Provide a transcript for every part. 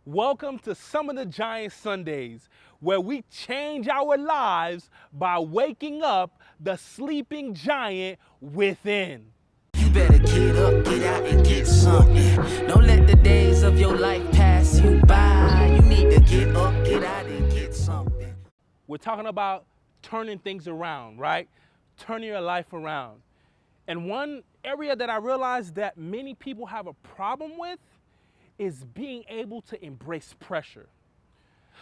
Welcome to Some of the Giant Sundays, where we change our lives by waking up the sleeping giant within. You better get up, get out, and get something. Don't let the days of your life pass you by. You need to get up, get out, and get something. We're talking about turning things around, right? Turning your life around. And one area that I realized that many people have a problem with is being able to embrace pressure.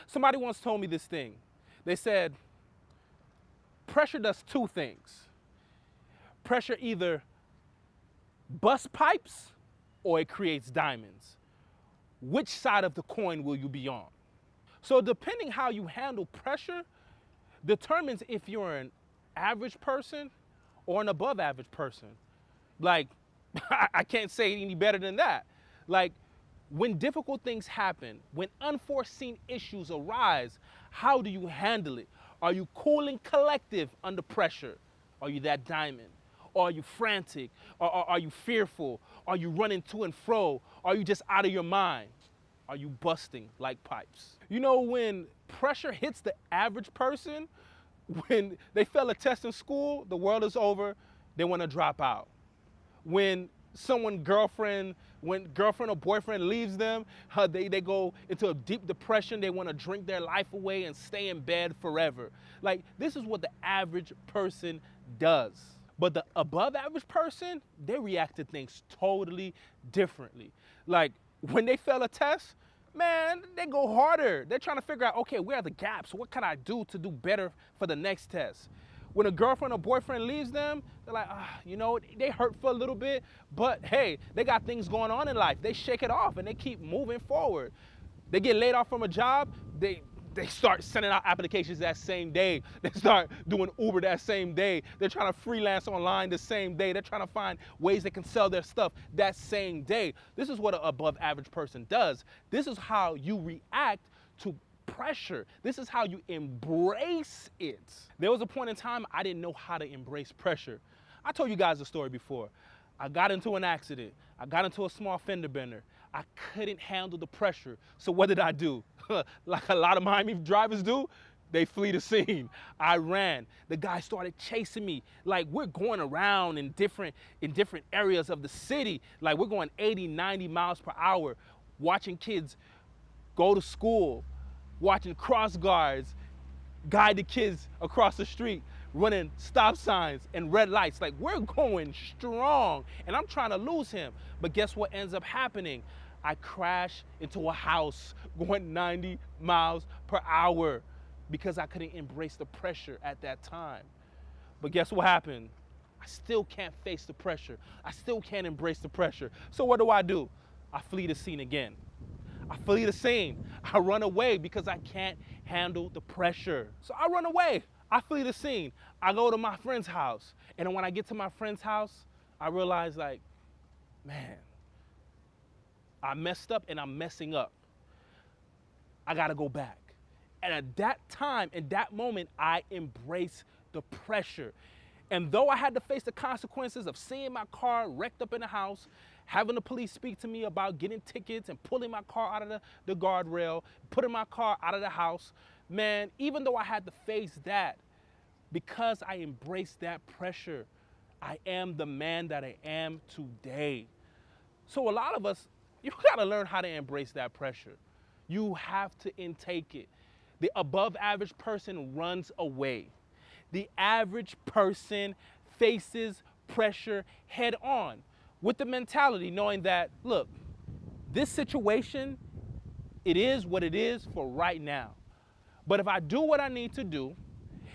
Somebody once told me this thing. They said, pressure does two things. Pressure either busts pipes or it creates diamonds. Which side of the coin will you be on? So depending how you handle pressure determines if you're an average person or an above average person. Like, I can't say any better than that. Like, when difficult things happen, when unforeseen issues arise, how do you handle it? Are you cool and collective under pressure? Are you that diamond? Or are you frantic? Or are you fearful? Are you running to and fro? Are you just out of your mind? Are you busting like pipes? You know, when pressure hits the average person, when they fail a test in school, the world is over, they want to drop out. When girlfriend or boyfriend leaves them, they go into a deep depression. They want to drink their life away and stay in bed forever. Like, this is what the average person does. But the above average person, they react to things totally differently. Like, when they fail a test, man, they go harder. They're trying to figure out, okay, where are the gaps? What can I do to do better for the next test? When a girlfriend or boyfriend leaves them, they're like, they hurt for a little bit, but hey, they got things going on in life. They shake it off and they keep moving forward. They get laid off from a job, they start sending out applications that same day. They start doing Uber that same day. They're trying to freelance online the same day. They're trying to find ways they can sell their stuff that same day. This is what an above average person does. This is how you react to pressure. This is how you embrace it. There was a point in time I didn't know how to embrace pressure. I told you guys the story before. I got into an accident. I got into a small fender bender. I couldn't handle the pressure. So what did I do? Like a lot of Miami drivers do, they flee the scene. I ran. The guy started chasing me. Like, we're going around in different areas of the city. Like, we're going 80, 90 miles per hour, watching kids go to school, watching cross guards guide the kids across the street, running stop signs and red lights. Like, we're going strong, and I'm trying to lose him. But guess what ends up happening? I crash into a house going 90 miles per hour because I couldn't embrace the pressure at that time. But guess what happened? I still can't face the pressure. I still can't embrace the pressure. So what do? I flee the scene again. I flee the scene. I run away because I can't handle the pressure. So I run away. I flee the scene. I go to my friend's house. And when I get to my friend's house, I realize, like, man, I messed up and I'm messing up. I gotta go back. And at that time, in that moment, I embraced the pressure. And though I had to face the consequences of seeing my car wrecked up in the house, having the police speak to me about getting tickets and pulling my car out of the guardrail, putting my car out of the house, man, even though I had to face that, because I embraced that pressure, I am the man that I am today. So a lot of us, you gotta learn how to embrace that pressure. You have to intake it. The above average person runs away. The average person faces pressure head on with the mentality knowing that, look, this situation, it is what it is for right now. But if I do what I need to do,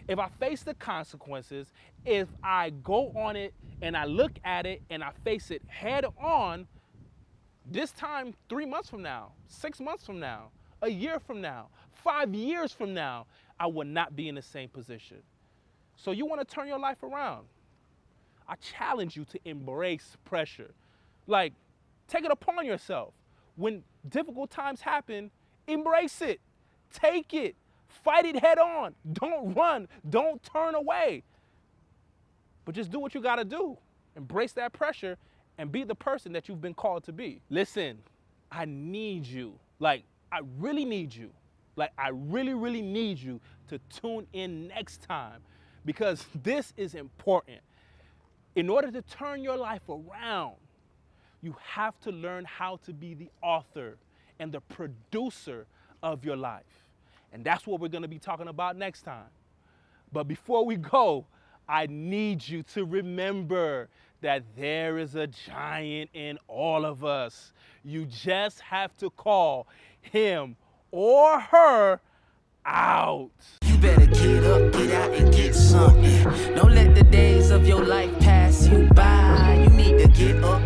if I face the consequences, if I go on it and I look at it and I face it head on, this time 3 months from now, 6 months from now, a year from now, 5 years from now, I will not be in the same position. So you want to turn your life around. I challenge you to embrace pressure. Like, take it upon yourself. When difficult times happen, embrace it. Take it. Fight it head on. Don't run. Don't turn away. But just do what you got to do. Embrace that pressure and be the person that you've been called to be. Listen, I need you. Like, I really need you. Like, I really, really need you to tune in next time, because this is important. In order to turn your life around, you have to learn how to be the author and the producer of your life. And that's what we're going to be talking about next time. But before we go, I need you to remember that there is a giant in all of us. You just have to call him or her out. You better get up, get out, and get something. Don't let the days of your life pass you by. You need to get up.